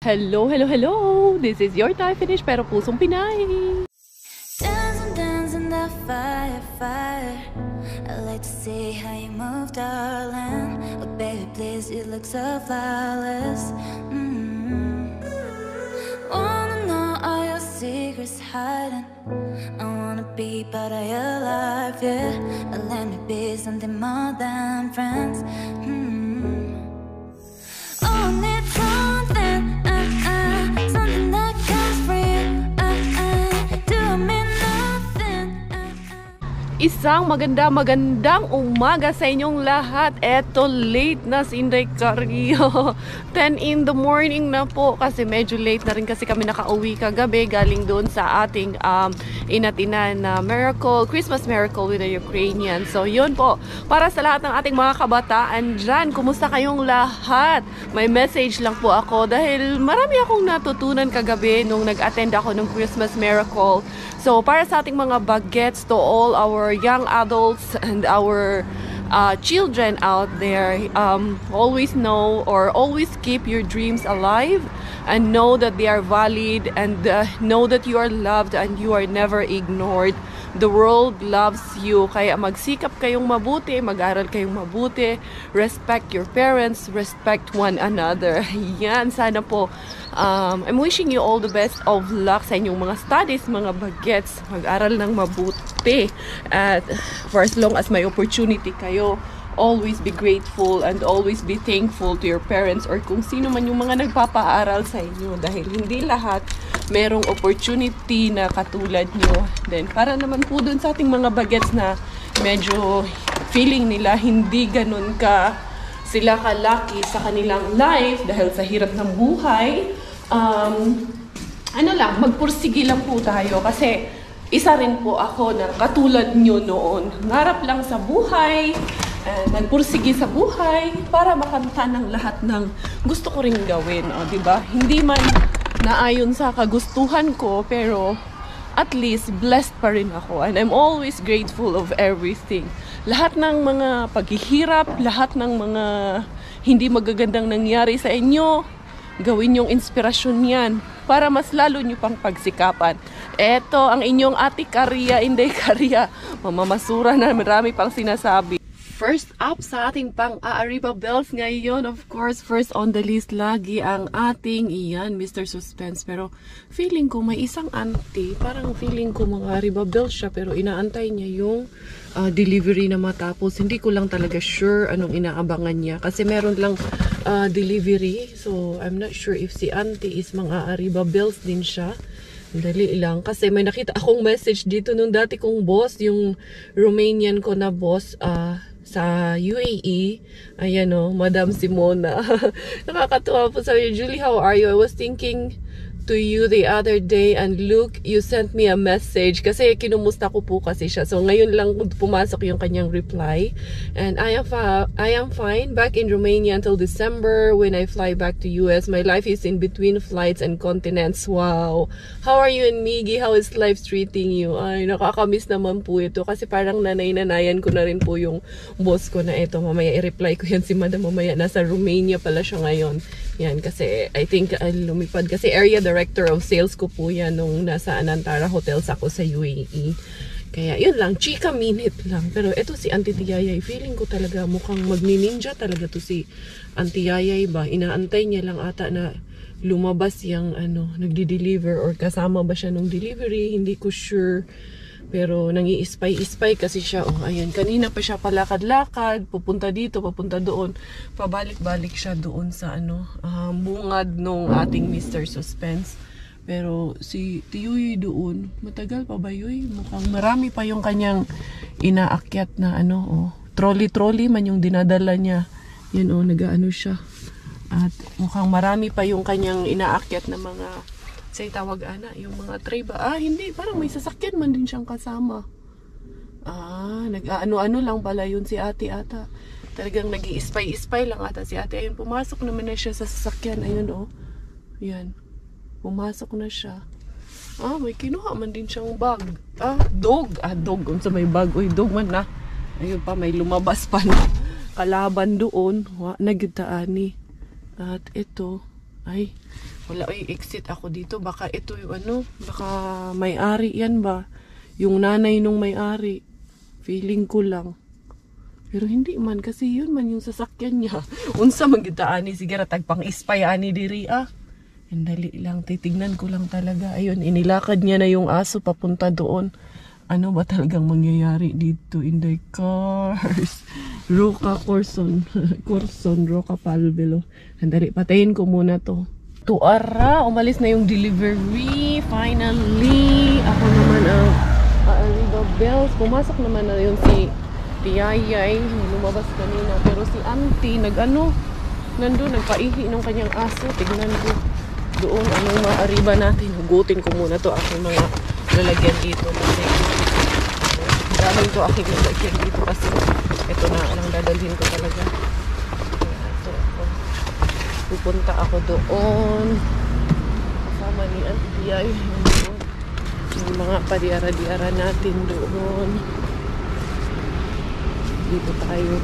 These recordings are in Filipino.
Hello, hello, hello! This is your Thai finish pero pusong Pinay! Dancing, dancing the fire, fire. I like to see how you move, darling. Oh, baby, please, you look so flawless. Wanna know all your secrets hiding. I wanna be part of your life, yeah. Let me be something more than friends. Oh, I need something, something that comes for you. Do I mean nothing? Isang magandang umaga sa inyong lahat. Eto, late na si Inday Carrillo. 10 in the morning na po kasi medyo late na rin kasi kami nakauwi kagabi galing doon sa ating inatinan na miracle, Christmas miracle with the Ukrainians. So yun po, para sa lahat ng ating mga kabataan dyan, kumusta kayong lahat? May message lang po ako dahil marami akong natutunan kagabi nung nag-attend ako ng Christmas miracle. So para sa ating mga bagets, to all our young adults and our children out there, always know or always keep your dreams alive and know that they are valid and know that you are loved and you are never ignored. The world loves you, kaya magsikap kayong mabuti, mag-aral kayong mabuti, respect your parents, respect one another. Yan, sana po. I'm wishing you all the best of luck sa inyong mga studies, mga bagets. Mag-aral ng mabuti. At for as long as may opportunity kayo, always be grateful and always be thankful to your parents or kung sino man yung mga nagpapaaral sa inyo dahil hindi lahat merong opportunity na katulad nyo. Then para naman po dun sa ating mga bagets na medyo feeling nila hindi ganun ka sila kalaki sa kanilang life dahil sa hirap ng buhay, magpursige lang po tayo kasi isa rin po ako na katulad nyo noon. Ngarap lang sa buhay, nagpursige sa buhay para makamta ng lahat ng gusto ko ring gawin. Diba? Hindi man naayon sa kagustuhan ko, pero at least blessed pa rin ako. And I'm always grateful of everything. Lahat ng mga paghihirap, lahat ng mga hindi magagandang nangyari sa inyo, gawin yung inspirasyon yan para mas lalo nyo pang pagsikapan. Eto ang inyong Ate Caria, Inday Caria. Mamamasura na, marami pang sinasabi. First up sa ating pang-aariba bells ngayon, of course, first on the list lagi ang ating Mr. Suspense. Pero feeling ko may isang auntie, parang feeling ko mga Arriba bells siya, pero inaantay niya yung delivery na matapos. Hindi ko lang talaga sure anong inaabangan niya kasi meron lang delivery. So I'm not sure if si auntie is mga Arriba bells din siya. Dali lang kasi may nakita akong message dito nung dati kong boss, yung Romanian ko na boss sa UAE. Ayan Madam Simona. Nakakatuwa po, sabi niya, Julie, how are you? I was thinking to you the other day and look, you sent me a message kasi kinumusta ko po kasi siya. So ngayon lang pumasok yung kanyang reply. And I am fine back in Romania until December when I fly back to US. My life is in between flights and continents. Wow. How are you and Miggy? How is life treating you? Ay, nakakamiss naman po ito kasi parang nanay-nanayan ko na rin po yung boss ko na ito. Mamaya i-reply ko yan si Madam mamaya. Nasa Romania pala siya ngayon. Yan kasi I think lumipad kasi area director of sales ko po yan nung nasa Anantara Hotels ako sa UAE. Kaya yun lang, chika minute lang. Pero eto si Auntie Tiyayay, feeling ko talaga mukhang magni-ninja talaga to si Auntie Yayay ba. Inaantay niya lang ata na lumabas yung nagdi-deliver or kasama ba siya nung delivery, hindi ko sure. Pero nangi-ispay-ispay kasi siya. Ayan, kanina pa siya palakad-lakad, pupunta dito, pupunta doon. Pabalik-balik siya doon sa bungad nung ating Mr. Suspense. Pero si Tiyuy doon, matagal pa ba Yuy? Mukhang marami pa yung kanyang inaakyat na trolley-trolley man yung dinadala niya. Yan nag-aano siya. At mukhang marami pa yung kanyang inaakyat na mga say tawag yung mga tray ba? Hindi, parang may sasakyan man din siyang kasama. Nag-ano-ano lang pala yun si ate ata. Talagang nag-i-spy-spy lang ata si ate. Ayun, pumasok naman na siya sa sasakyan. Ayun Yan. Pumasok na siya. May kinuha man din siyang bag. Dog. Dog. Unsa may bag. Uy, dog man na. Ayun pa, may lumabas pa na kalaban doon. Nagitaani. At ito, Ay, wala, ay exit ako dito. Baka ito yung ano, baka may-ari yan ba? Yung nanay nung may-ari. Feeling ko lang. Pero hindi man, kasi yun man yung sasakyan niya. Unsa magitaan ni sigara tagpang ispay ani diri ah. Dali lang, titignan ko lang talaga. Ayun, inilakad niya na yung aso papunta doon. Ano ba talagang mangyayari dito in the cars? Roca Corson. Corson, Roca Palvelo. Dali, patayin ko muna to. Tuara, umalis na yung delivery. Finally, ako naman ang Arriba Bells. Pumasok naman na yun si Tiyayay. Lumabas kanina. Pero si Auntie, nandun, nagpaihi ng kanyang aso. Tignan ko doon, anong ma-arriba natin. Hugutin ko muna to aking mga lalagyan dito. Daming to aking lalagyan dito kasi ito na ang dadalhin ko talaga. Ito ako. Pupunta ako doon. Kasama ni Auntie Tiyay. Yung mga padiara-diara natin doon. Dito tayo.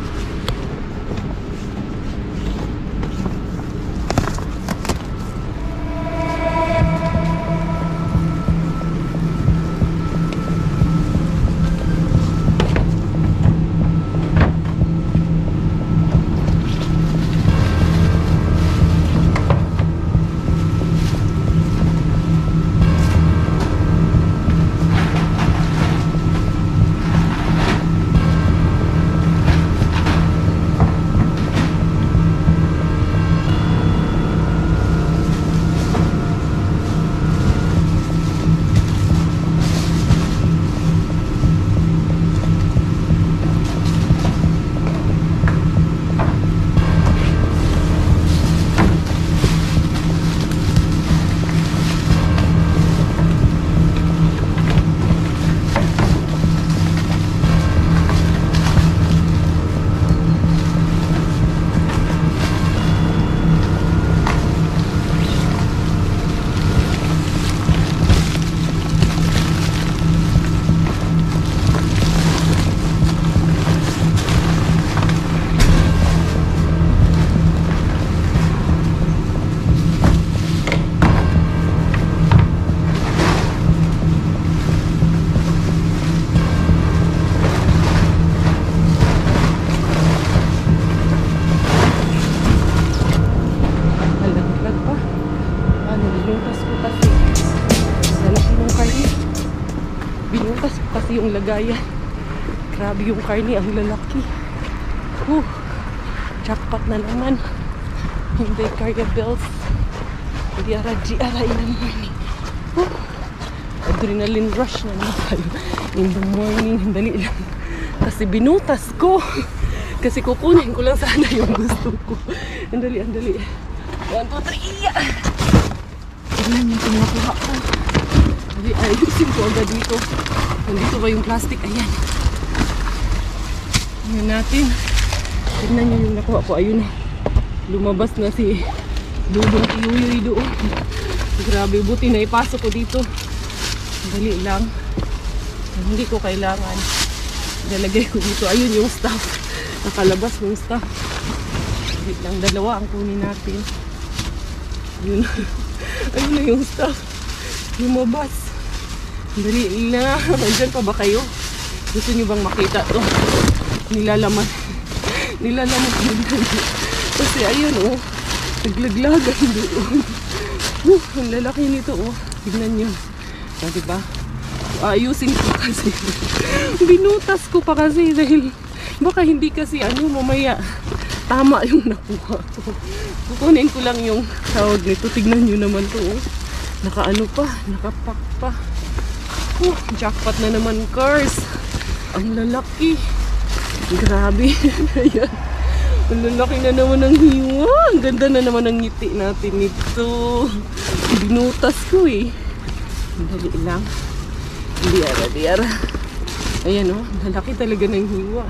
Yung lagayan. Grabe yung karne, ang lalaki. Jackpot na naman. Hindi Carga Bells. Diara-diara in the morning. Adrenaline rush na naman tayo in the morning. Dali lang. Kasi binutas ko. Kasi kukunin ko lang sana yung gusto ko. Andali, andali. 1, 2, 3, iya! Tignan yung pinakuha ko. Ayusin ko agad dito. Nandito ba yung plastic? Ayan. Ayan natin. Tignan nyo yung nakuha ko. Ayun. Lumabas na si Dudong Kiyuyoy doon. Grabe. Buti na ipasok ko dito. Dali lang. Hindi ko kailangan. Dalagay ko dito. Ayun yung stuff. Nakalabas yung stuff. Dali lang. Dalawa ang kunin natin. Ayun. Ayun na yung stuff. Lumabas. Dali na. Nandyan pa ba kayo? Gusto nyo bang makita to? Nilalaman. Nilalaman ko din. Kasi ayun oh. Naglaglagan doon. Ang lalaki nito oh. Tignan nyo. Diba? Ayusin ko kasi. Binutas ko pa kasi dahil baka hindi kasi mamaya tama yung nakuha ko. Kukunin ko lang yung tawag nito. Tignan nyo naman to oh. Nakaano pa. Nakapak pa. Jackpot na naman, cars. Ang lalaki. Grabe. Ayan. Ang lalaki na naman ng hiwa. Ang ganda na naman ng ngiti natin nito. Binutas ko eh. Dali lang. Diara. Ayan oh. Lalaki talaga ng hiwa.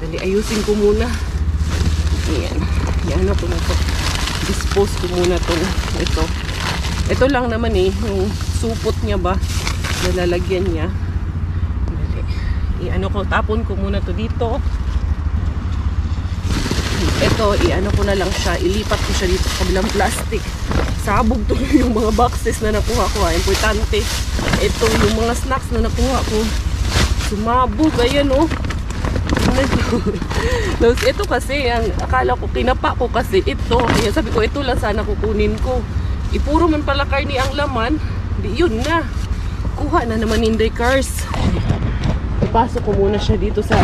Dali, ayusin ko muna. Ayan. Ayan ako na to. Dispose ko muna to. Ito. Ito lang naman eh. Yung supot niya ba. Nalalagyan niya. Tapon ko muna to dito. ito, i-ano ko na lang siya, ilipat ko siya dito sa kabilang plastic. Sabog tuloy yung mga boxes na nakuha ko. Importante, ito yung mga snacks na nakuha ko. Sumabog, ayan oh. Tapos ito kasi, ang akala ko, kinapa ko kasi ito. Kaya sabi ko, ito lang sana kukunin ko. Ipuro man pala karni ang laman, di yun na. Kuha na naman Inday Cars. Ipasok ko muna siya dito sa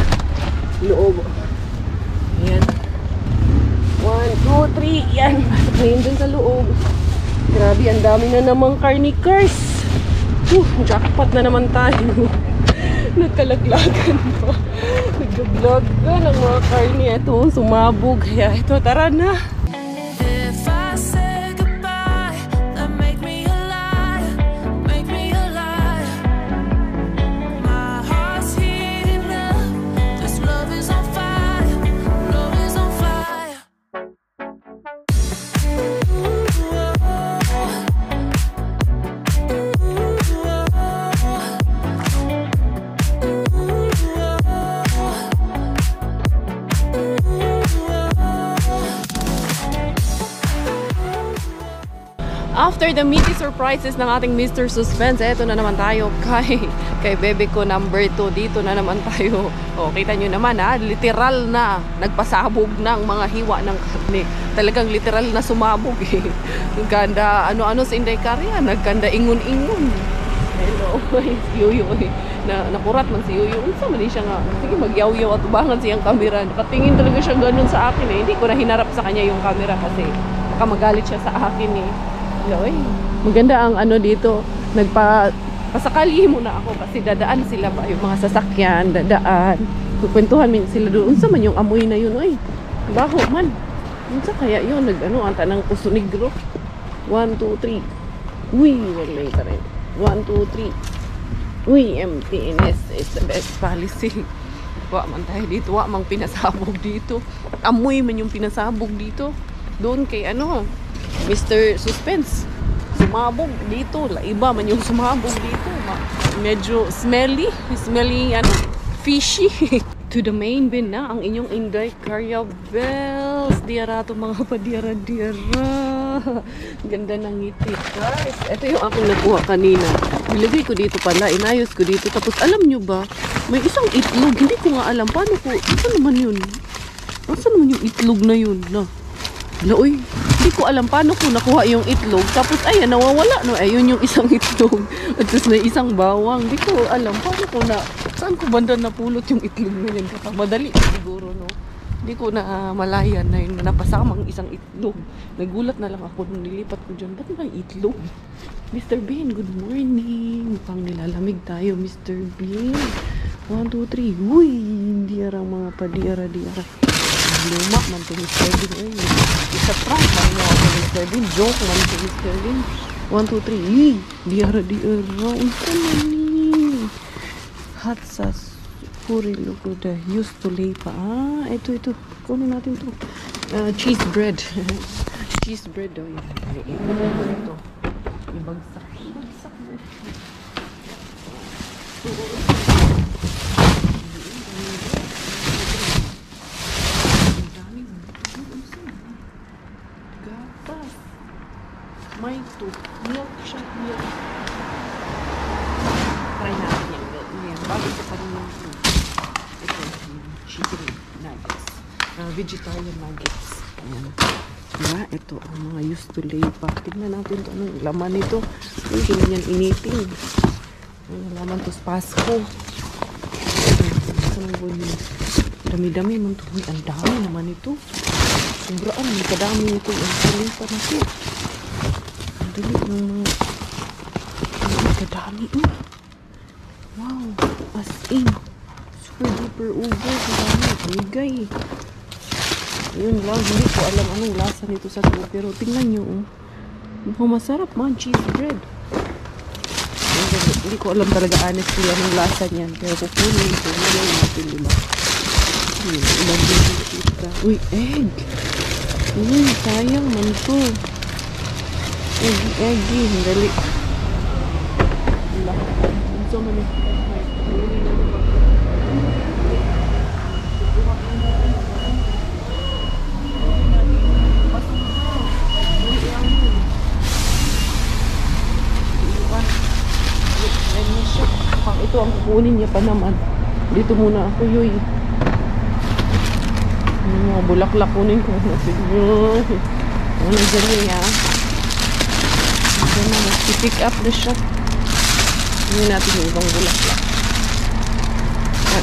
loob. Ayan. 1, 2, 3. Yan. Pasok na yun dun sa loob. Grabe, ang dami na namang carne cars. Jackpot na naman tayo. Nagkalaglagan pa. Nagdaglagan ang mga carne. Ito, sumabog. Kaya ito, tara na. After the meaty surprises ng ating Mr. Suspense, eto na naman tayo kay bebe ko number 2. Dito na naman tayo. O, kita nyo naman ha, literal na nagpasabog ng mga hiwa ng karne. Talagang literal na sumabog eh. Nagkanda, ano-ano sa Inday Karya, nagkanda ingon-ingon. Hello, si Yuyo eh. Nakurat man si Yuyo. Unsa man siya nga, sige magyaw-yaw at ubangan siyang camera. Nakatingin talaga siya ganun sa akin eh. Hindi ko na hinarap sa kanya yung camera kasi baka magalit siya sa akin eh. Oy, maganda ang ano dito. Pasakali muna ako kasi dadaan sila ba yung mga sasakyan, dadaan. Kukwentuhan sila doon. Unsa man yung amoy na yun, oy. Baho man. Unsa kaya yun? Nag-ano, ang tanang Puso Negro. 1, 2, 3. Uy, wala ka rin. 1, 2, 3. Uy, MTNS is the best policy. Wa man tayo dito, wa mang pinasabog dito. Amoy man yung pinasabog dito. Doon kay ano, Mr. Suspense, sumabog dito. Iba man yung sumabog dito. Medyo smelly, ano, fishy. To the main bin na ang inyong Inday Karya bells. Diyara to mga padiyara-diyara. Ganda ng ngiti. Guys, ito yung akong nakuha kanina. Nilagay ko dito pala, inayos ko dito. Tapos alam nyo ba, may isang itlog. Hindi ko nga alam paano ko. Asa naman yun? Asa naman yung itlog na yun? Laoy, hindi ko alam paano ko nakuha yung itlog. Tapos ayan, nawawala no. Ayun yung isang itlog. At tapos may isang bawang. Hindi ko alam paano ko na, saan ko banda napulot yung itlog na yun. Madali siguro no. Hindi ko na malayan na yun, napasamang isang itlog. Nagulat na lang ako nung nilipat ko dyan. Ba't may itlog? Mr. Bean, good morning. Mukhang nilalamig tayo, Mr. Bean. 1, 2, 3. Uy, diyara mga padiyara-diyara. Luma man to Mr. Bean. Isa prank man niya ako Mr. Bean. Joke man to Mr. Bean. 1, 2, 3. Uy, diyara-diyara. Unsa man ni? Hot sauce. Puri lukuda. Used to lay pa. Ah, ito. Kunin natin ito. Cheese bread. Cheese bread daw yan. Ito. Ibagsak. Gatas. May ito. Milk siya. Milk. Try natin yan. Bago sa kanina ito. Ito. Chicken nuggets. Vegetarian nuggets. Ayan. Diba? Ito ang mga used to lay pa. Tignan natin ito. Anong laman nito. Hindi na yan initing. Ang laman to sa Pasko. Ito nang bunyi. Dami-dami man ito. Ang dami naman ito. Sobraan. May kadami nito. Ang tuloy pa na ito. Ang dali ng mga... Ang kadami. Wow. As in. Super duper uber. Kadami. Kamigay. Yun lang, hindi ko alam anong lasa nito sa tubo. Pero tingnan nyo, mukhang masarap man, cheese bread. Hindi ko alam talaga honestly anong lasa niyan. Pero kukunin ko, nilay natin, diba? Ilang dito. Uy, egg! Uy, sayang man to. Eggy, dali. So many. Ito ang kukunin niya pa naman. Dito muna ako, yoy. Yung mga bulaklak kunin ko. Ano dyan niya? Ito na, mag-pick up na siya. Hindi natin yung ibang bulaklak.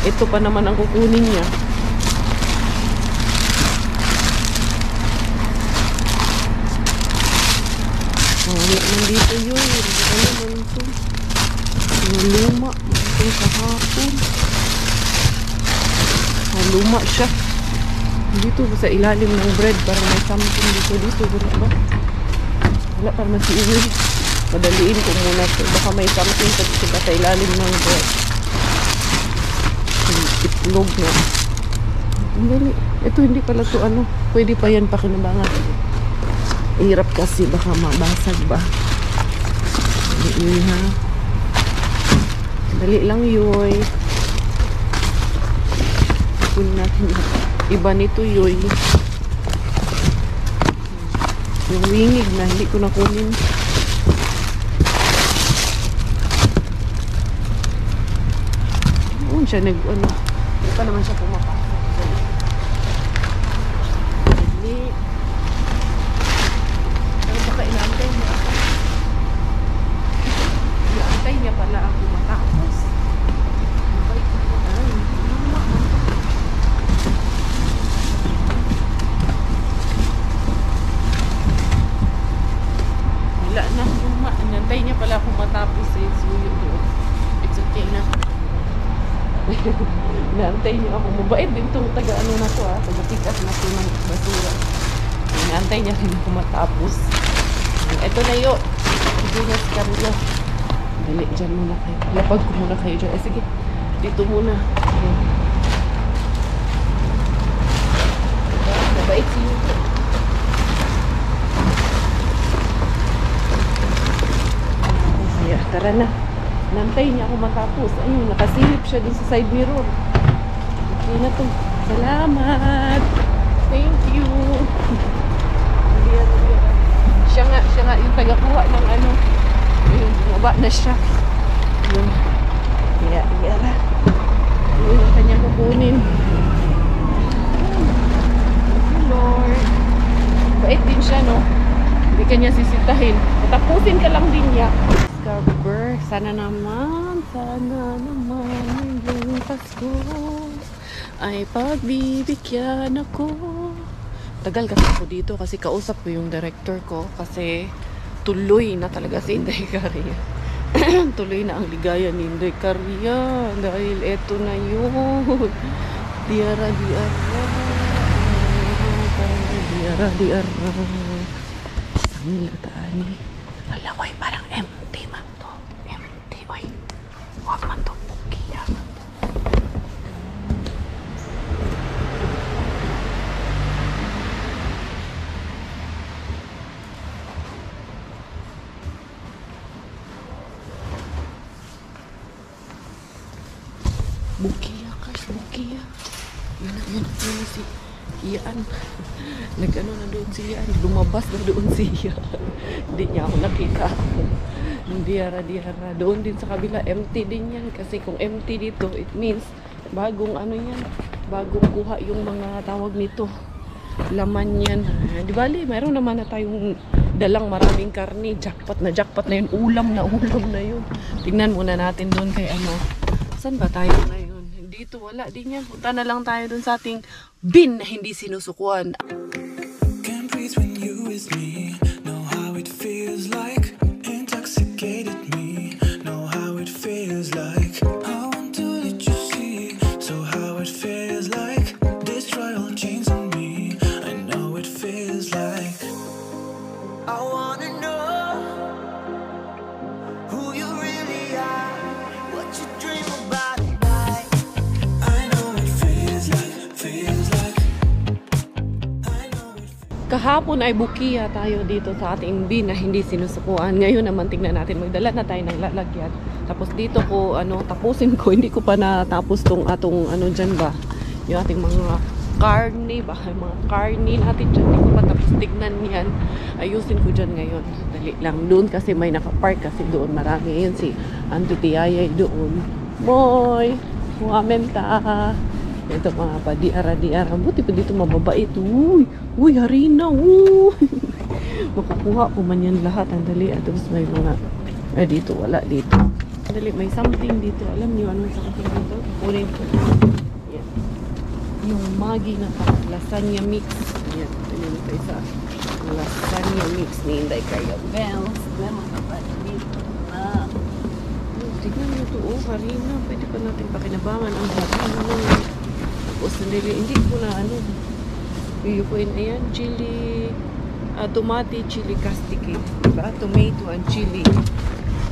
Ito pa naman ang kukunin niya. Nandito yun. Ano naman ito? Yung luma. Ito kahapon. Luma siya. Dito sa ilalim ng bread. Parang may something dito. Ba? Wala para masiuwi. Madaliin ko muna ito. Baka may something sa ilalim ng bread. Itlog na. Ito hindi pala ito ano. Pwede pa yan pakinabangan. Hirap kasi baka mabasag ba. Dali ha. Dali lang yoy. Kunin natin yung iba nito yoy. Yung wingig na hindi ko nakunin. Siya nag ano. Hindi pa naman siya pumapasok. Dali. Baka inaantay niya ako. Inaantay niya pala ako matapos. Wala na, luma. Inaantay niya pala ako matapos eh. So yun doon. It's okay na. Inaantay niya ako. Mabait din itong taga-ano na to ha. Taga-pick up na to ng basura. Inaantay niya rin ako matapos. Ito na yun. Bigas Carlo. Dali, dyan muna kayo. Lapag ko muna kayo dyan. Sige, dito muna. Mabait si Yuko. Kaya, tara na. Nantay niya ako matapos. Ayun, nakasilip siya dun sa side mirror. Okay na to. Salamat. Thank you. Siya nga yung tagakuha ng ano. Ayun, bumaba na siya. Ayun. Kaya, ayun ang kanyang kukunin. Thank you, Lord. Bait din siya, no? Hindi kanya sisitahin. Tapusin ka lang din niya. Discover. Sana naman ngayong Pasko ay pagbibigyan ako. Tagal kasi ako dito kasi kausap ko yung director ko kasi tuloy na talaga si Inday Caria. Tuloy na ang ligaya ni Inday Caria dahil eto na yun. Diara. Ang lataan eh. Alakoy, parang empty man to. Empty, oy. Huwag man to, bukiya man to. Bukiya, Kars, bukiya. Yun si Ian. Nag-ano na doon siya. Lumabas na doon siya. Hindi niya ako nakita. Diara. Doon din sa kabila. Empty din yan. Kasi kung empty dito, it means bagong ano yan. Bagong kuha yung mga tawag nito. Laman yan. Di bali, mayroon naman na tayong dalang maraming karni. Jackpot na yun. Ulam na yun. Tingnan muna natin doon kay ano. Saan ba tayo ngayon? Dito wala din yan. Punta na lang tayo doon sa ating bin na hindi sinusukuan. Can't breathe when you with me. Know how it feels like. Intoxicated me. Know how it feels like. I want to let you see. So how it feels like. Destroy all chains on me. I know it feels like. I wanna know who you really are. What you dream about at night. I know it feels like. Kahapon ay bukiya tayo dito sa ating bin na hindi sinusukuan. Ngayon naman tingnan natin, magdala na tayo ng lalagyan. Tapos dito ko, tapusin ko, hindi ko pa natapos tong atong, dyan ba, yung ating mga karni ba, mga karni natin dyan, hindi ko pa tapos tignan yan. Ayusin ko dyan ngayon. Dali lang doon kasi may nakapark kasi doon marami. Yun si Auntie Tiayay doon. Boy, muamen ta. Ito mga padiara-diara. Buti pa dito mababait. Uy, harina. Uy. Makukuha ko man yan lahat. Ang dali. At tapos may mga, dito, wala dito. Dali, may something dito. Alam niyo anong something dito? Kunin ko. Yan. Yung Maggi na lasagna mix. Yan. Tingnan pa isa. Lasagna mix ni Inday kayo. Bells. Dito na. Tignan mo ito. Harina. Pwede pa natin pakinabangan ang harina. Tapos hindi ko na yuyukuin. Ayan, chili, tomate, chili castike. Diba? Tomato and chili.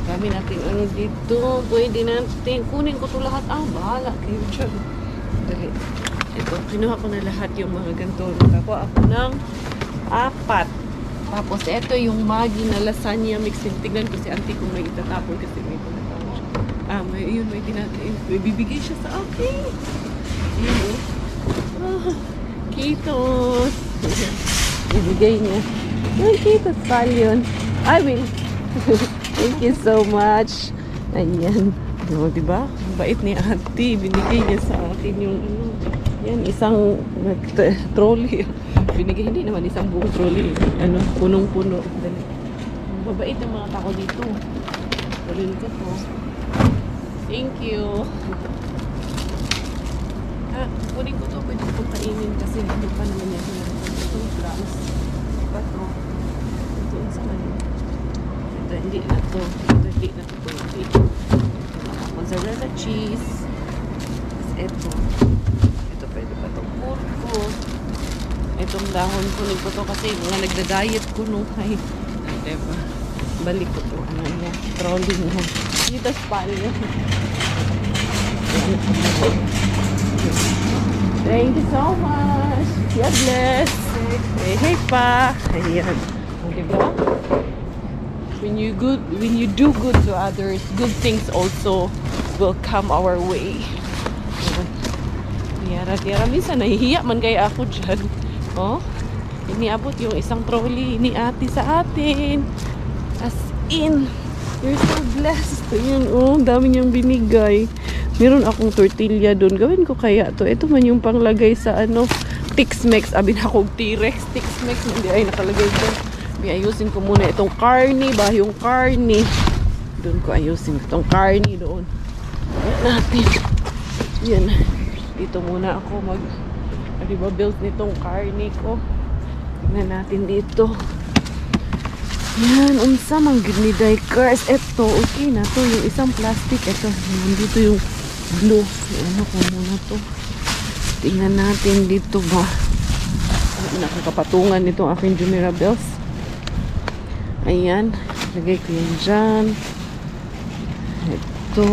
Dami natin dito. Pwede natin. Kunin ko ito lahat. Bahala kayo dyan. Dali. Ito, kinuha ko na lahat yung mga ganito. Nakakuha ako ng 4. Tapos, ito yung Maggi na lasagna mix. Tignan ko si auntie kung may itatapon kasi may pagkatapon siya. May tinatin. May bibigay siya sa akin. Yun, kitos. Ibigay niya. Kitos pala yun. I will. Thank you so much. Ayan. Diba? Bait ni auntie. Binigay niya sa akin yung yan, isang trolley. Binigay, hindi naman isang buong trolley. Punong-puno. Mabait ang mga tao dito. Tuloy ko to. Thank you. Kunin ko to. Pwede ko kainin kasi hindi pa naman yan. Itong grams. Ito. Ito sa ano. Ito hindi na to. Ito hindi na to. Mozzarella cheese. Ito. Ito pwede pa itong porko. Itong dahon kunin ko to kasi mga nagda-diet ko nung ay. Diba? Balik ko to. Ano niya? Trolley niya. Dito pala yun. Thank you so much. God bless. Hey pa. Ayan. Diba? When you do good to others, good things also will come our way. Tiyara-tiyara. Minsan nahihiya man kaya ako dyan. Iniabot yung isang trolley ni ate sa atin. As in, you're so blessed. Ayan, dami niyang binigay. Meron akong tortilla doon. Gawin ko kaya to. Ito man yung panglagay sa Tex-Mex. Abin akong T-Rex. Tex-Mex. Hindi ay nakalagay doon. Ayusin ko muna itong carne ba? Yung carne. Doon ko ayusin itong carne doon. Ayan natin. Yan. Dito muna ako build nitong carne ko. Tingnan natin dito. Yan. Unsa mang giniday cars. Ito. Okay na to. Yung isang plastic. Ito. Dito yung blue. Ano ko muna to. Tingnan natin dito ba. Nakakapatungan nitong aking Jumeirah Bells. Ayan. Lagay ko yan dyan. Ito.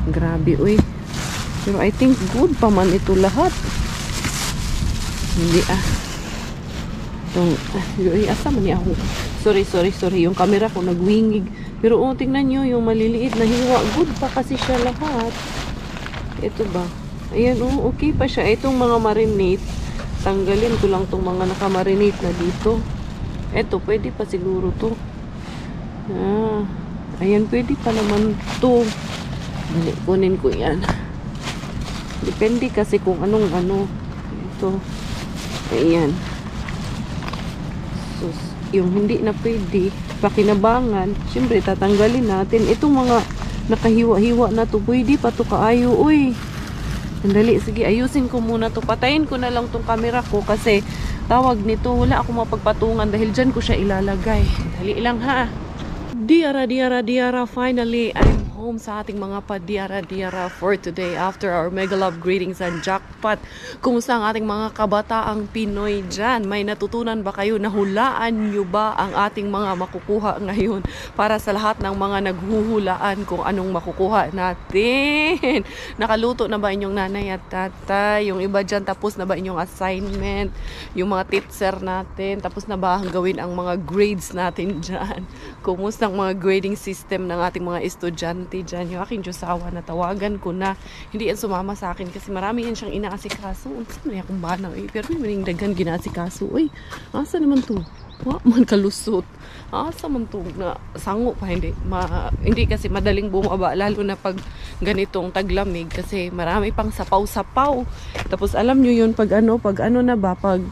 Grabe, uy. Pero I think good pa man ito lahat. Hindi Itong, asa man niya ako. Sorry. Yung camera ko nagwingig. Pero tingnan nyo, yung maliliit na hiwa. Good pa kasi siya lahat. Ito ba? Ayan, okay pa siya. Itong mga marinate. Tanggalin ko lang itong mga nakamarinate na dito. Ito, pwede pa siguro to. Ayan, pwede pa naman to. Kunin ko yan. Depende kasi kung anong ito. Ayan. So, yung hindi na pwede, pakinabangan, syempre tatanggalin natin. Itong mga nakahiwa-hiwa na to, pwede pa to kaayo. Uy, sandali, sige, ayusin ko muna to. Patayin ko na lang tong camera ko kasi tawag nito, wala ako mapagpatungan dahil dyan ko siya ilalagay. Dali lang ha. Diara, finally, I'm home sa ating mga pa-diara for today after our Mega Love Greetings and Jackpot. Kumusta ang ating mga kabataang Pinoy dyan? May natutunan ba kayo? Nahulaan nyo ba ang ating mga makukuha ngayon? Para sa lahat ng mga naghuhulaan kung anong makukuha natin. Nakaluto na ba inyong nanay at tatay? Yung iba dyan, tapos na ba inyong assignment? Yung mga teacher natin, tapos na ba ang gawin ang mga grades natin dyan? Kumusta ang mga grading system ng ating mga estudyante dyan? Yung aking Diyosawa na tawagan ko na hindi yan sumama sa akin kasi marami yan siyang inaasikaso. Saan na akong banang pero may maning dagan ginaasikaso. Uy, asa naman to? Wa man kalusot. Asa man to na sango pa hindi kasi madaling bumaba lalo na pag ganitong taglamig kasi marami pang sapaw-sapaw. Tapos alam nyo yun pag ano na ba pag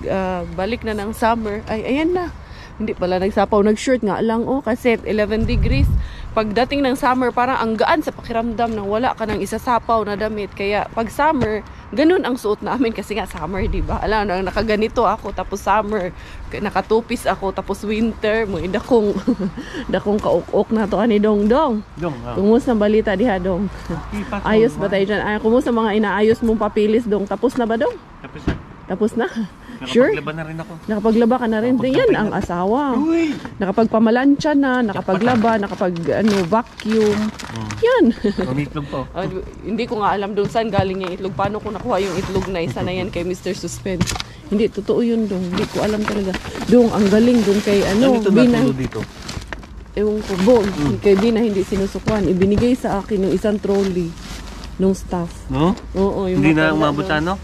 balik na ng summer ay ayan na. Hindi pala nagsapaw, nag-shirt nga lang kasi 11 degrees. Pagdating ng summer, parang ang gaan sa pakiramdam nang wala ka ng isasapaw na damit. Kaya pag summer, ganun ang suot namin kasi nga summer, di ba? Alam, nakaganito ako, tapos summer, nakatupis ako, tapos winter, mo dakong dakong kaok-ok na to ani Dong. Kumusta balita diha Dong? Ayos ba tayo dyan? Kumusta mga inaayos mong papilis Dong? Tapos na ba Dong? Tapos na? Sure? Nakapaglaba na rin ako. Nakapaglaba ka na rin. Yan ang asawa. Uy! Nakapagpamalansya na, nakapaglaba, vacuum. Yan. Umitlog po. Hindi ko nga alam doon saan galing yung itlog. Paano ko nakuha yung itlog na isa na yan kay Mr. Suspense. Hindi, totoo yun Dong. Hindi ko alam talaga. Dong, ang galing Dong kay Bina. Dito? Ewan ko, Bong. Kay Bina hindi sinusukuan. Ibinigay sa akin yung isang trolley nung staff. No? Oo. Yung Hindi na umabot sa ano?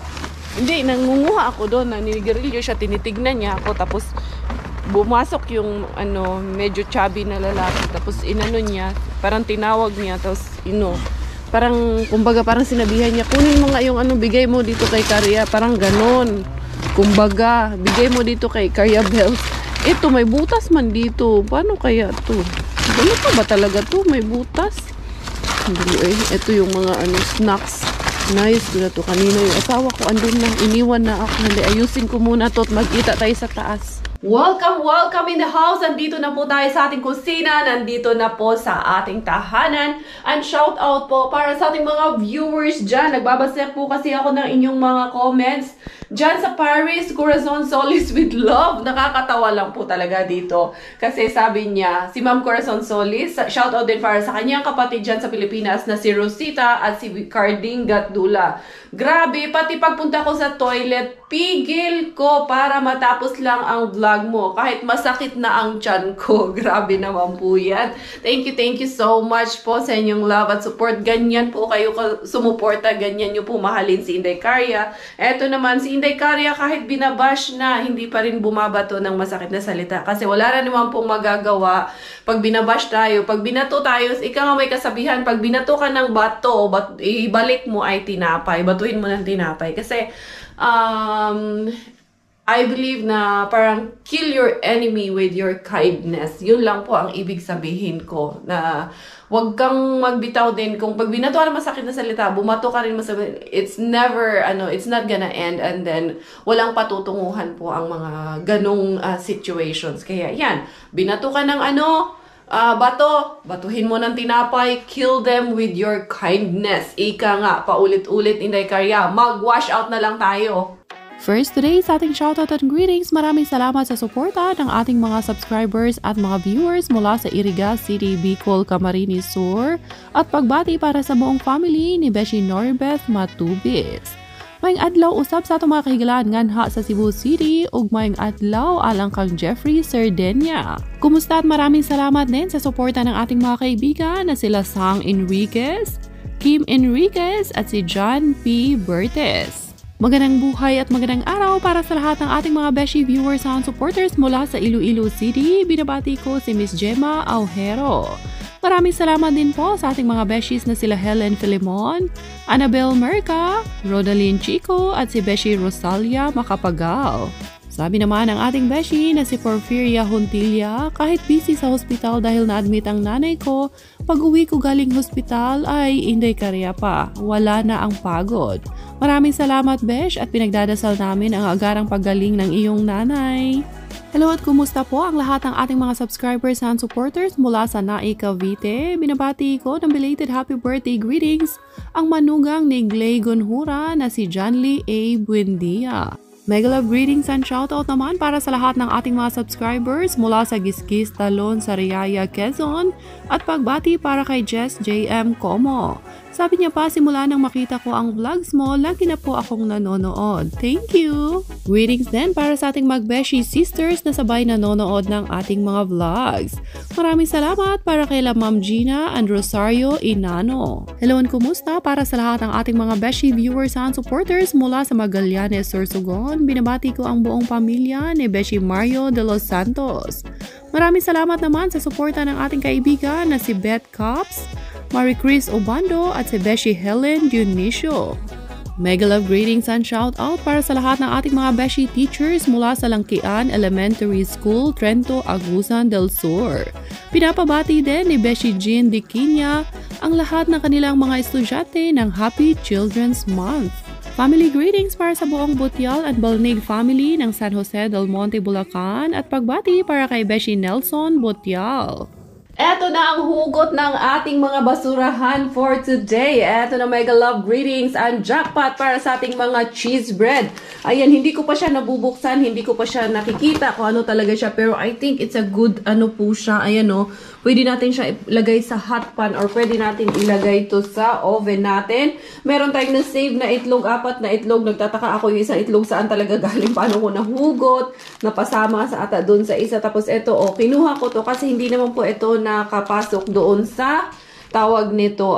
Hindi, nangunguha ako doon, naninigarilyo siya, tinitignan niya ako, tapos bumasok yung medyo chubby na lalaki, tapos inano niya, parang tinawag niya, tapos parang kumbaga parang sinabihan niya, kunin mo nga yung bigay mo dito kay Karya, parang ganon. Kumbaga, bigay mo dito kay Karya Bells. Ito, may butas man dito. Paano kaya to? Ano pa ba talaga to? May butas? Hindi ito yung mga snacks. Nice ko na to. Kanina yung asawa ko andun na. Iniwan na ako. Hindi, ayusin ko muna to at magkita tayo sa taas. Welcome in the house. Nandito na po tayo sa ating kusina. Nandito na po sa ating tahanan. And shout out po para sa ating mga viewers dyan. Nagbabasa po kasi ako ng inyong mga comments. Dyan sa Paris, Corazon Solis with love. Nakakatawa lang po talaga dito. Kasi sabi niya, si Ma'am Corazon Solis, shout out din para sa kanyang kapatid dyan sa Pilipinas na si Rosita at si Carding Gatdula. Grabe, pati pagpunta ko sa toilet, pigil ko para matapos lang ang vlog mo. Kahit masakit na ang tiyan ko. Grabe naman po yan. Thank you so much po sa inyong love at support. Ganyan po kayo sumuporta. Ganyan nyo po mahalin si Inday Karya. Eto naman, si Inday Karya kahit binabash na, hindi pa rin bumabato ng masakit na salita. Kasi wala na naman pong magagawa. Pag binabash tayo, pag binato tayo, ika nga may kasabihan, pag binato ka ng bato, ibalik mo ay tinapay. Batuhin mo ng tinapay. Kasi, I believe na parang kill your enemy with your kindness. Yun lang po ang ibig sabihin ko. Na wag kang magbitaw din. Kung pag binato ka ng masakit na salita, bumato ka rin masakit. It's never, it's not gonna end. And then, walang patutunguhan po ang mga ganong situations. Kaya yan, binato ka ng batuhin mo ng tinapay, kill them with your kindness. Ika nga, paulit-ulit, Inday Karya, mag-wash out na lang tayo. First today sa ating shoutout at greetings, maraming salamat sa suporta ng ating mga subscribers at mga viewers mula sa Iriga City, Bicol, Camarines Sur at pagbati para sa buong family ni Beshi Norbeth Matubis. Mayng adlaw usab sa atong mga kahigalaan nganha sa Cebu City ug mayng adlaw alang kang Jeffrey Sardenia. Kumusta at maraming salamat din sa suporta ng ating mga kaibigan na sila Sang Enriquez, Kim Enriquez at si John P. Bertes. Magandang buhay at magandang araw para sa lahat ng ating mga Beshi viewers and supporters mula sa Iloilo City. Binabati ko si Miss Gemma Aujero. Maraming salamat din po sa ating mga Beshis na sila Helen Filimon, Annabel Merca, Rodaline Chico at si Beshi Rosalia Macapagal. Sabi naman ng ating Beshi na si Porfiria Huntilla, kahit busy sa hospital dahil na-admit ang nanay ko, pag-uwi ko galing hospital ay Inday Karya pa, wala na ang pagod. Maraming salamat Besh at pinagdadasal namin ang agarang paggaling ng iyong nanay. Hello at kumusta po ang lahat ng ating mga subscribers and supporters mula sa Naik Cavite. Binabati ko ng belated happy birthday greetings ang manugang ni Glay Gonhura na si Janly A. Buendia. Mega love greetings and shoutout naman para sa lahat ng ating mga subscribers mula sa Giskis, Talon, Sariaya, Quezon at pagbati para kay Jess J.M. Como. Sabi niya pa, simula nang makita ko ang vlogs mo, lagi na po akong nanonood. Thank you! Greetings din para sa ating magbeshi sisters na sabay nanonood ng ating mga vlogs. Maraming salamat para kay Ma'am Gina and Rosario Inano. Hello and kumusta para sa lahat ng ating mga beshi viewers and supporters mula sa Magallanes, Sorsogon. Binabati ko ang buong pamilya ni Beshi Mario de los Santos. Maraming salamat naman sa suporta ng ating kaibigan na si Beth Cops, Marie Chris Obando at si Beshi Helen Dionisio. Mega love greetings and shout out para sa lahat ng ating mga Beshi teachers mula sa Langkian Elementary School, Trento, Agusan del Sur. Pinapabati din ni Beshi Jean Diquinia ang lahat ng kanilang mga estudyante ng Happy Children's Month. Family greetings para sa buong Butial and Balnig family ng San Jose del Monte, Bulacan at pagbati para kay Beshi Nelson Butial. Eto na ang hugot ng ating mga basurahan for today. Eto na mega love greetings and jackpot para sa ating mga cheese bread. Ayan, hindi ko pa siya nabubuksan, hindi ko pa siya nakikita kung ano talaga siya. Pero I think it's a good ano po siya. Ayan o, pwede natin siya ilagay sa hot pan or pwede natin ilagay to sa oven natin. Meron tayong na-save na itlog, 4 na itlog. Nagtataka ako yung isang itlog saan talaga galing. Paano ko nahugot, napasama sa ata doon sa isa. Tapos eto o, kinuha ko to kasi hindi naman po ito nakapasok doon sa tawag nito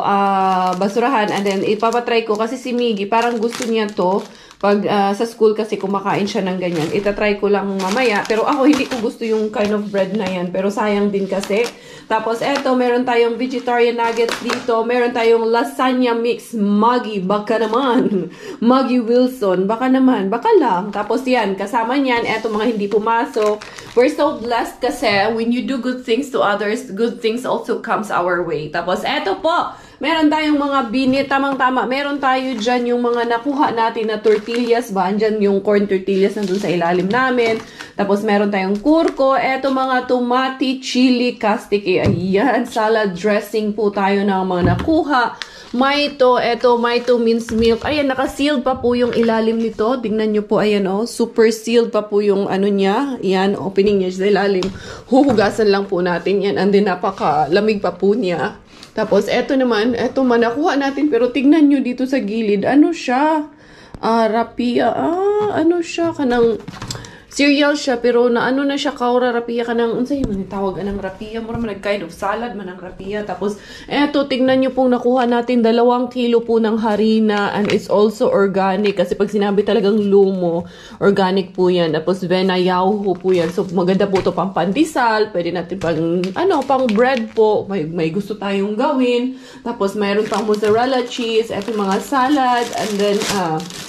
basurahan, and then ipapatry ko kasi si Miggy parang gusto niya to pag sa school kasi kumakain siya ng ganyan. Itatry ko lang mamaya, pero ako hindi ko gusto yung kind of bread na yan, pero sayang din kasi. Tapos eto, meron tayong vegetarian nuggets dito, meron tayong lasagna mix, Maggie, baka naman Maggie Wilson, baka naman, baka lang. Tapos yan, kasama niyan, eto mga hindi pumasok. We're so blessed kasi when you do good things to others, good things also comes our way. Tapos eto po, meron tayong mga binit, tamang-tama. Meron tayo dyan yung mga nakuha natin na tortillas ba? Andyan yung corn tortillas nandun sa ilalim namin. Tapos meron tayong kurko. Eto mga tomati, chili, castic. Ayan, salad dressing po tayo ng mga nakuha. Maito, eto, maito minced milk. Ayan, naka-sealed pa po yung ilalim nito. Tingnan nyo po, ayan o. Super sealed pa po yung ano niya. Ayan, opening niya sa ilalim. Huhugasan lang po natin yan. And then, napaka-lamig pa po niya. Tapos, eto naman, eto man, nakuha natin. Pero tignan nyo dito sa gilid. Ano siya? Rapia. Ano siya? Kanang cereal siya, pero na ano na siya, kaura rapia ka ng, unsay man tawag anang rapia, mura man kind of salad man ang rapia. Tapos, eto, tignan nyo pong nakuha natin, 2 kilo po ng harina, and it's also organic, kasi pag sinabi talagang lumo, organic po yan. Tapos, venayauho po yan. So, maganda po ito pang pandesal, pwede natin pang, pang bread po, may gusto tayong gawin. Tapos, mayroon pang mozzarella cheese, eto mga salad, and then,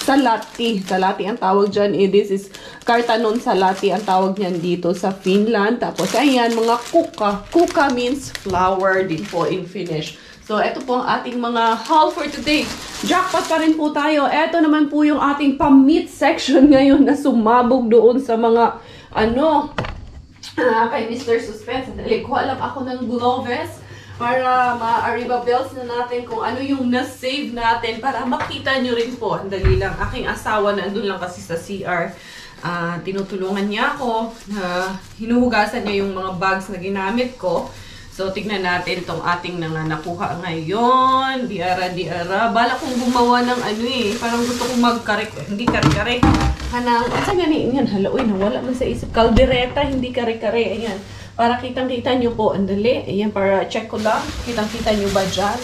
salati. Salati ang tawag dyan. This is kartanon salati ang tawag niyan dito sa Finland. Tapos, ayan, mga kuka. Kuka means flour din po in Finnish. So, ito po ang ating mga haul for today. Jackpot pa rin po tayo. Ito naman po yung ating pa-meat section ngayon na sumabog doon sa mga, kay Mr. Suspense. Dali, kuha lang ako ng gloves para ma-arriba bells na natin kung ano yung na-save natin para makita nyo rin po. Dali lang. Aking asawa nandun lang kasi sa CR. Tinutulungan niya ako. Hinuhugasan niya yung mga bags na ginamit ko. So, tignan natin itong ating nakuha ngayon. Diara. Bala kong gumawa ng parang gusto kong mag-kare. Hindi kare-kare. Hanang, saan yan? Hala, nawala man sa isip. Kaldereta, hindi kare-kare. Ayan. Para kitang-kita nyo po. Andali. Ayan, para check ko lang. Kitang-kita nyo ba dyan?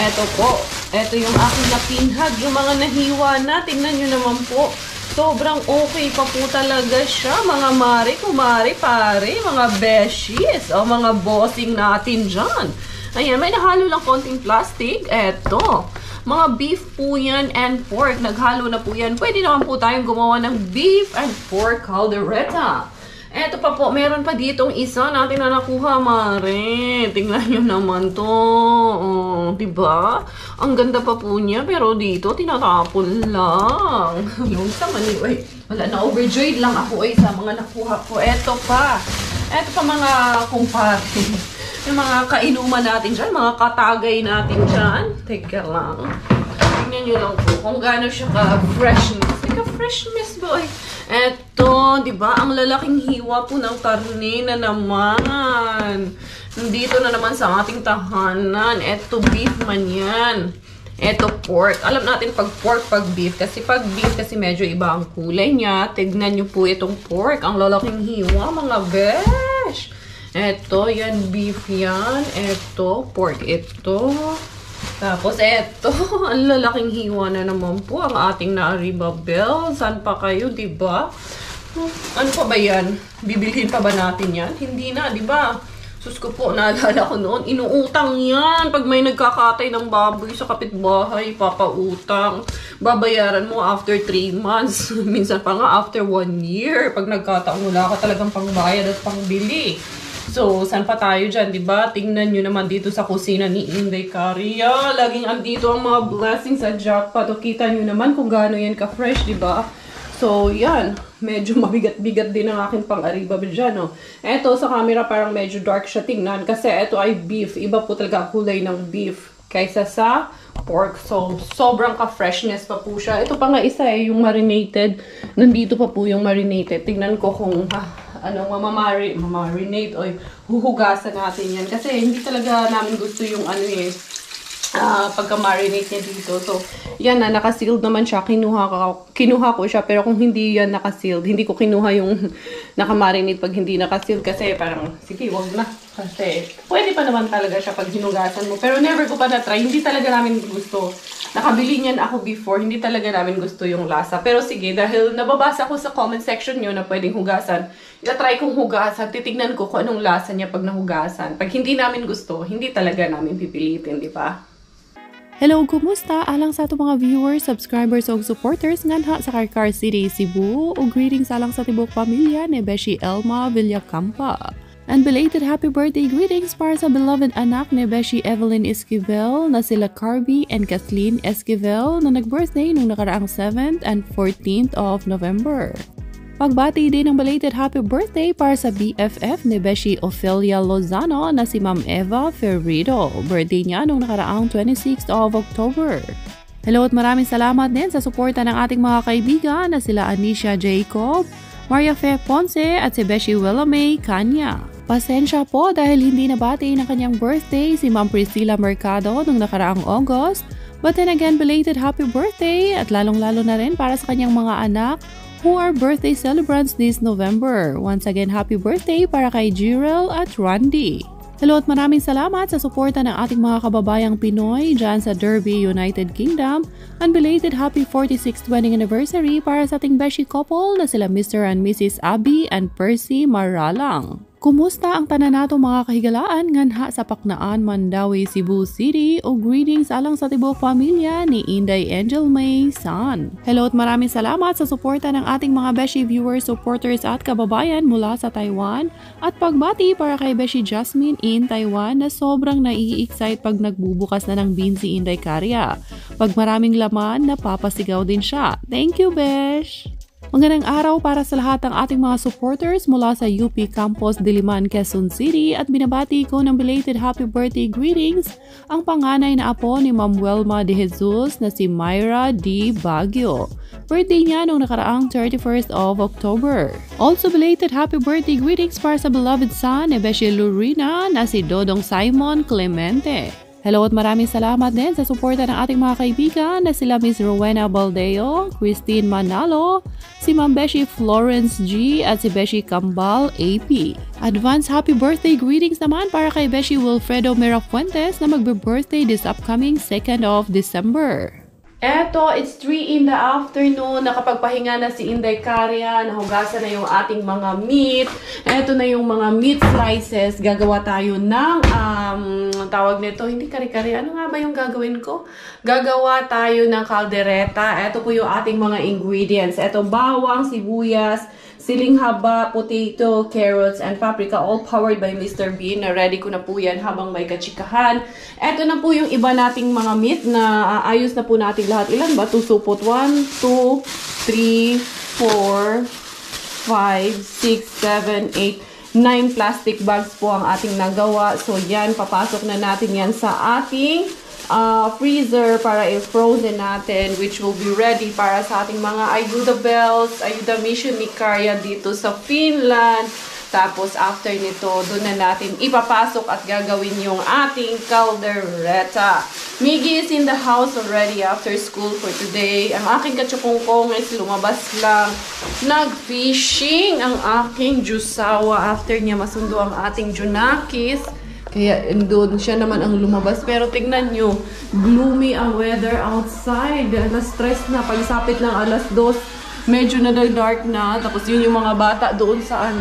Eto po. Eto yung aking napinhag. Yung mga nahiwa na. Tingnan nyo naman po. Sobrang okay pa po talaga siya, mga mare, kumare, pare, mga beshies, o mga bossing natin dyan. Ayan, may nahalo lang konting plastic. Eto, mga beef po yan and pork. Naghalo na po yan. Pwede naman po tayong gumawa ng beef and pork caldereta. Eto pa po, meron pa ditong isa natin na nakuha, mare. Tingnan nyo naman to. Diba? Ang ganda pa po niya, pero dito, tinatapon lang. Yung sa mani, wala na, overjoyed lang ako sa mga nakuha ko. Eto pa mga kumpare. Yung mga kainuman natin dyan, mga katagay natin dyan. Teka lang. Tingnan nyo lang po kung gaano siya ka-freshness. Ka-freshness boy. Eto, di ba? Ang lalaking hiwa po ng karne na naman. Nandito na naman sa ating tahanan. Eto, beef man yan. Eto pork. Alam natin pag pork, pag beef. Kasi pag beef, kasi medyo iba ang kulay niya. Tignan nyo po itong pork. Ang lalaking hiwa, mga besh. Eto, yan beef yan. Eto, pork ito. Tapos eto, ang lalaking hiwa na naman po ang ating na-Arriba Bell. Saan pa kayo, diba? Ano pa ba yan? Bibilhin pa ba natin yan? Hindi na, diba? Sus ko po, naalala ko noon, inuutang yan. Pag may nagkakatay ng baboy sa kapitbahay, papautang. Babayaran mo after 3 months. Minsan pa nga after 1 year. Pag nagkataon, wala ka talagang pangbayad at pangbili. So, saan pa tayo dyan, diba? Tingnan nyo naman dito sa kusina ni Inday Caria. Laging andito ang mga blessings sa jackpot. O, kita nyo naman kung gaano yan ka-fresh, diba? So, yan. Medyo mabigat-bigat din ang aking pang-Arriba dyan, no? Eto, sa camera parang medyo dark siya tingnan. Kasi eto ay beef. Iba po talaga ang kulay ng beef kaysa sa pork. So, sobrang ka-freshness pa po siya. Ito pa nga isa yung marinated. Nandito pa po yung marinated. Tingnan ko kung mamarinate o huhugasan natin yan. Kasi hindi talaga namin gusto yung pagka-marinate niya dito. So, yan na, naka-sealed naman siya. Kinuha ko siya. Pero kung hindi yan naka-sealed, hindi ko kinuha yung naka-marinate pag hindi naka-sealed. Kasi parang, sige, wag na. Kasi, pwede pa naman talaga siya pag hinugasan mo. Pero never ko pa na-try. Hindi talaga namin gusto. Nakabili niyan ako before. Hindi talaga namin gusto yung lasa. Pero sige, dahil nababasa ko sa comment section nyo na pwedeng hugasan, try kong hugasan. Titignan ko kung anong lasa niya pag nahugasan. Pag hindi namin gusto, hindi talaga namin pipilitin, di ba? Hello, kumusta? Alang sa ato mga viewers, subscribers o supporters nganha sa Karkar City, Cebu. O greetings alang sa tibok pamilya ni Beshi Elma Villacampa. And belated happy birthday greetings para sa beloved anak ni Beshi Evelyn Esquivel na sila Carby and Kathleen Esquivel na nag-birthday nung nakaraang 7th and 14th of November. Pagbati din ng belated happy birthday para sa BFF ni Beshi Ofelia Lozano na si Ma'am Eva Ferrido. Birthday niya nung nakaraang 26th of October. Hello at maraming salamat din sa suporta ng ating mga kaibigan na sila Anisha Jacob, Maria Fe Ponce at si Beshi Willamay Kanya. Pasensya po dahil hindi nabati ng kanyang birthday si Ma'am Priscilla Mercado nung nakaraang August. But then again, belated happy birthday at lalong-lalo na rin para sa kanyang mga anak who are birthday celebrants this November. Once again, happy birthday para kay Jirel at Randy. Hello at maraming salamat sa suporta ng ating mga kababayang Pinoy dyan sa Derby, United Kingdom. And belated happy 46th wedding anniversary para sa ating Beshi couple na sila Mr. and Mrs. Abby and Percy Maralang. Kumusta ang tanan nato mga kahigalaan nganha sa Paknaan, Mandawi, Cebu City o greetings alang sa tibok pamilya ni Inday Angel May San. Hello at maraming salamat sa suporta ng ating mga Beshi viewers, supporters at kababayan mula sa Taiwan at pagbati para kay Beshi Jasmine in Taiwan na sobrang nai-excite pag nagbubukas na ng bean si Inday Caria. Pag maraming laman, napapasigaw din siya. Thank you, Besh! Magandang araw para sa lahat ng ating mga supporters mula sa UP Campus Diliman, Quezon City at binabati ko ng belated happy birthday greetings ang panganay na apo ni Ma'am Welma de Jesus na si Myra D. Baguio. Birthday niya noong nakaraang 31st of October. Also belated happy birthday greetings para sa beloved son ni Beshi Lurina na si Dodong Simon Clemente. Hello at maraming salamat din sa suporta ng ating mga kaibigan na sila Miss Rowena Baldeo, Christine Manalo, si Ma'am Beshi Florence G at si Beshi Kambal AP. Advance happy birthday greetings naman para kay Beshi Wilfredo Mirafuentes na magbe-birthday this upcoming 2nd of December. Eto, it's 3 in the afternoon. Nakapagpahinga na si Inday Caria. Nahugasan na yung ating mga meat. Eto na yung mga meat slices. Gagawa tayo ng, tawag nito, hindi kare-kare. Ano nga ba yung gagawin ko? Gagawa tayo ng caldereta. Eto po yung ating mga ingredients. Eto, bawang, sibuyas, siling haba, potato, carrots, and paprika, all powered by Mr. Bean. Na-ready ko na po yan habang may kachikahan. Eto na po yung iba nating mga meat na ayos na po natin lahat. Ilan ba? 2 supot. 1, 2, 3, 4, 5, 6, 7, 8, 9 plastic bags po ang ating nagawa. So yan, papasok na natin yan sa ating freezer para i-frozen natin, which will be ready para sa ating mga Ayuda Bells, Ayuda Mission ni Caria dito sa Finland. Tapos after nito, doon na natin ipapasok at gagawin yung ating caldereta. Miggy is in the house already after school for today. Ang aking kachukongkong is lumabas lang. Nag-fishing ang aking Jusawa after niya masundo ang ating Junakis. Kaya doon siya naman ang lumabas. Pero tignan nyo, gloomy ang weather outside. Na-stress na pagsapit ng alas 2. Medyo na-dark na. Tapos yun yung mga bata doon sa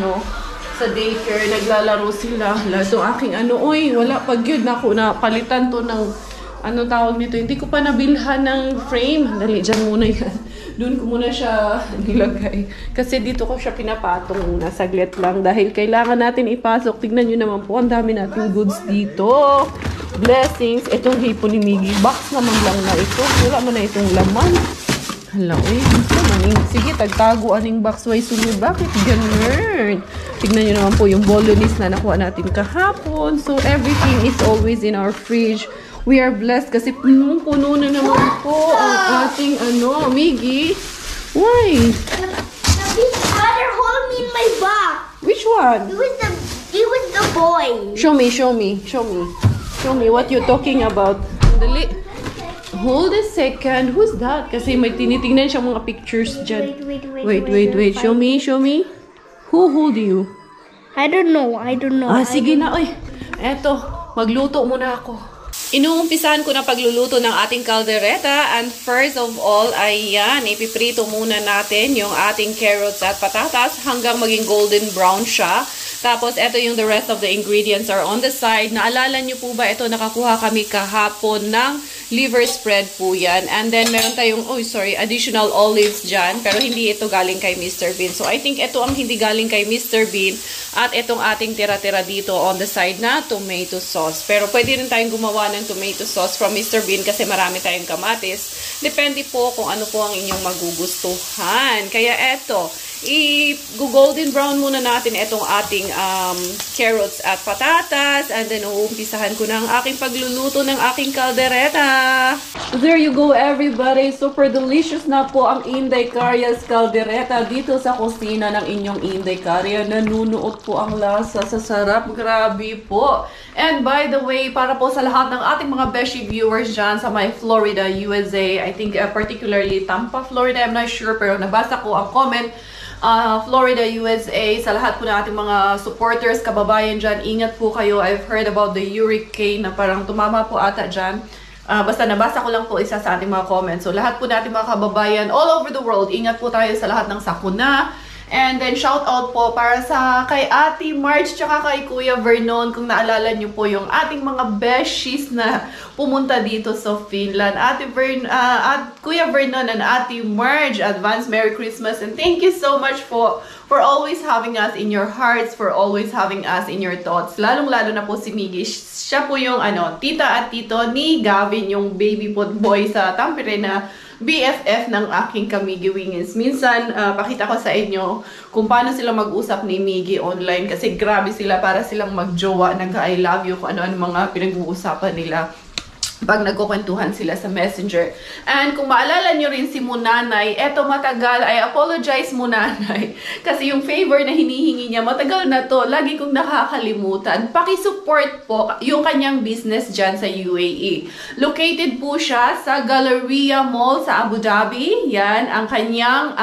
sa daycare. Naglalaro sila. So aking wala pag yun ako na palitan to ng tawag nito? Hindi ko pa nabilhan ng frame. Dali, dyan muna yan. Doon ko muna siya nilagay. Kasi dito ko siya pinapatong muna. Saglit lang. Dahil kailangan natin ipasok. Tignan nyo naman po. Ang dami nating goods dito. Blessings. Itong hipon ni Miggy. Box naman lang na ito. Wala mo na itong laman. Hala, sige, tagtago aning box. Why sunod? Bakit ganun? Tignan nyo naman po yung bolognese na nakuha natin kahapon. So, everything is always in our fridge. We are blessed kasi puno na naman po ang ating Miggy. Why? This other hold me in my box. Which one? It was the boy. Show me what you're talking about. Dali. Hold a second. Who's that? Kasi may tinitingnan siyang mga pictures dyan. Wait. Show me. Who hold you? I don't know. Sige na. Oy. Eto, magluto muna ako. Inuumpisahan ko na pagluluto ng ating caldereta, and first of all, ayan, ipiprito muna natin yung ating carrots at patatas hanggang maging golden brown siya. Tapos, ito yung the rest of the ingredients are on the side. Naalala nyo po ba ito, nakakuha kami kahapon ng liver spread po yan. And then, meron tayong, additional olives dyan. Pero hindi ito galing kay Mr. Bean. So, I think ito ang hindi galing kay Mr. Bean. At itong ating tira-tira dito on the side na tomato sauce. Pero pwede rin tayong gumawa ng tomato sauce from Mr. Bean kasi marami tayong kamatis. Depende po kung ano po ang inyong magugustuhan. Kaya eto, i-golden brown muna natin itong ating carrots at patatas. And then, uumpisahan ko na ang aking pagluluto ng aking caldereta. There you go, everybody. Super delicious na po ang Inday Carias caldereta dito sa kusina ng inyong Inday Caria. Nanunuot po ang lasa sa sarap. Grabe po. And by the way, para po sa lahat ng ating mga Beshi viewers dyan sa my Florida, USA, I think particularly Tampa, Florida, I'm not sure, pero nabasa ko ang comment, Florida, USA, sa lahat po ng ating mga supporters, kababayan dyan, ingat po kayo. I've heard about the hurricane na parang tumama po ata dyan. Basta nabasa ko lang po isa sa ating mga comments. So lahat po natin mga kababayan all over the world, ingat po tayo sa lahat ng sakuna. And then, shout out po para sa kay Ate Marge tsaka kay Kuya Vernon. Kung naalala nyo po yung ating mga beshies na pumunta dito sa Finland. Kuya Vernon and Ate Marge, advance Merry Christmas. And thank you so much for always having us in your hearts, for always having us in your thoughts. Lalong-lalo na po si Miggy. Siya po yung tita at tito ni Gavin, yung baby pot boy sa Tampere na BFF ng aking ka-Miggy Wingins. Minsan, pakita ko sa inyo kung paano sila mag-usap ni Miggy online kasi grabe sila, para silang mag-jowa, nag-I love you, kung ano-ano mga pinag-uusapan nila pag nagkukwentuhan sila sa Messenger. And kung maalala nyo rin si Munanay, eto matagal, I apologize Munanay, kasi yung favor na hinihingi niya, matagal na to, lagi kong nakakalimutan. Pakisupport po yung kanyang business dyan sa UAE. Located po siya sa Galleria Mall sa Abu Dhabi. Yan, ang kanyang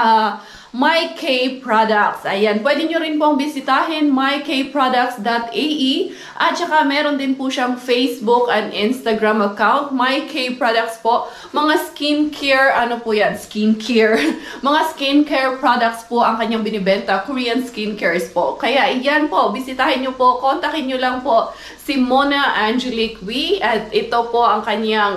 MyK Products. Ayan, pwede nyo rin pong bisitahin mykproducts.ae, at saka meron din po siyang Facebook and Instagram account, MyK Products po. Mga skincare, mga skincare products po ang kanyang binibenta, Korean skincares po. Kaya iyan po, bisitahin nyo po, kontakin nyo lang po si Mona Angelique Wee, at ito po ang kanyang,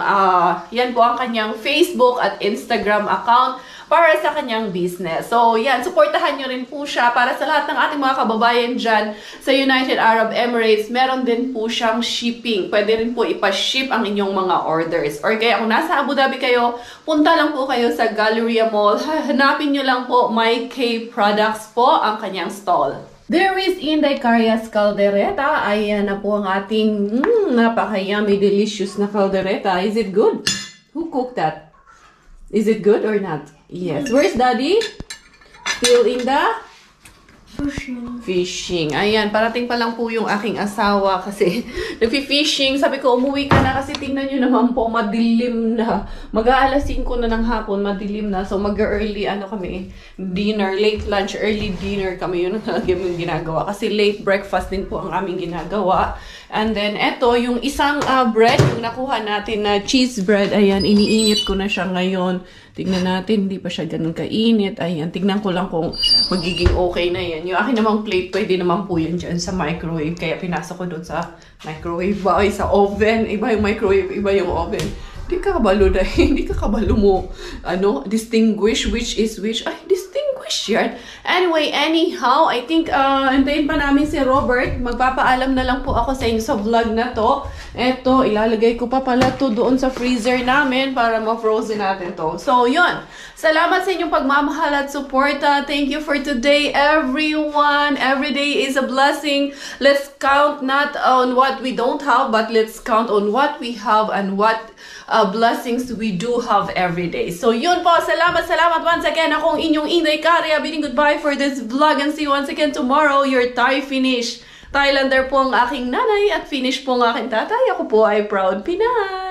yan po ang kanyang Facebook at Instagram account para sa kanyang business. So, yan, supportahan nyo rin po siya. Para sa lahat ng ating mga kababayan dyan sa United Arab Emirates, meron din po siyang shipping. Pwede rin po ipaship ang inyong mga orders. Or kaya kung nasa Abu Dhabi kayo, punta lang po kayo sa Galleria Mall. Hanapin nyo lang po, MyK Products po ang kanyang stall. There is Inday Carias caldereta. Ayan na po ang ating napaka-yummy, delicious na caldereta. Is it good? Who cooked that? Is it good or not? Yes. Where's Daddy? Still in the Fishing. Ayan, parating pa lang po yung aking asawa kasi nagfi-fishing. Sabi ko, umuwi ka na kasi tingnan nyo naman po, madilim na. Mag-aalas 5 na ng hapon, madilim na. So, mag-early, kami, dinner, late lunch, early dinner kami. Yun ang yung ginagawa. Kasi late breakfast din po ang aming ginagawa. And then, eto, yung isang bread, yung nakuha natin na cheese bread. Ayan, iniinit ko na siya ngayon. Tignan natin, hindi pa siya ganun kainit. Ayan, tignan ko lang kung magiging okay na yan. Yung akin namang plate, pwede naman po yan dyan sa microwave. Kaya pinasok ko doon sa microwave ba? Ay, sa oven. Iba yung microwave, iba yung oven. Hindi ka kabalo dahil. Hindi ka kabalo mo. Distinguish which is which. Ay, distinguish yan. Anyway, anyhow, I think, antayin pa namin si Robert. Magpapaalam na lang po ako sa inyo sa vlog na to. Eto, ilalagay ko pa pala to doon sa freezer namin para ma-frozen natin to. So, yun. Salamat sa inyong pagmamahal at suporta. Thank you for today, everyone. Every day is a blessing. Let's count not on what we don't have, but let's count on what we have and what blessings we do have every day. So, yun po. Salamat once again. Akong inyong Inday Karya. Bidding goodbye for this vlog and see you once again tomorrow. Your Thai finish. Thailander po ang aking nanay at Finnish po ang aking tatay. Ako po ay proud Pinay.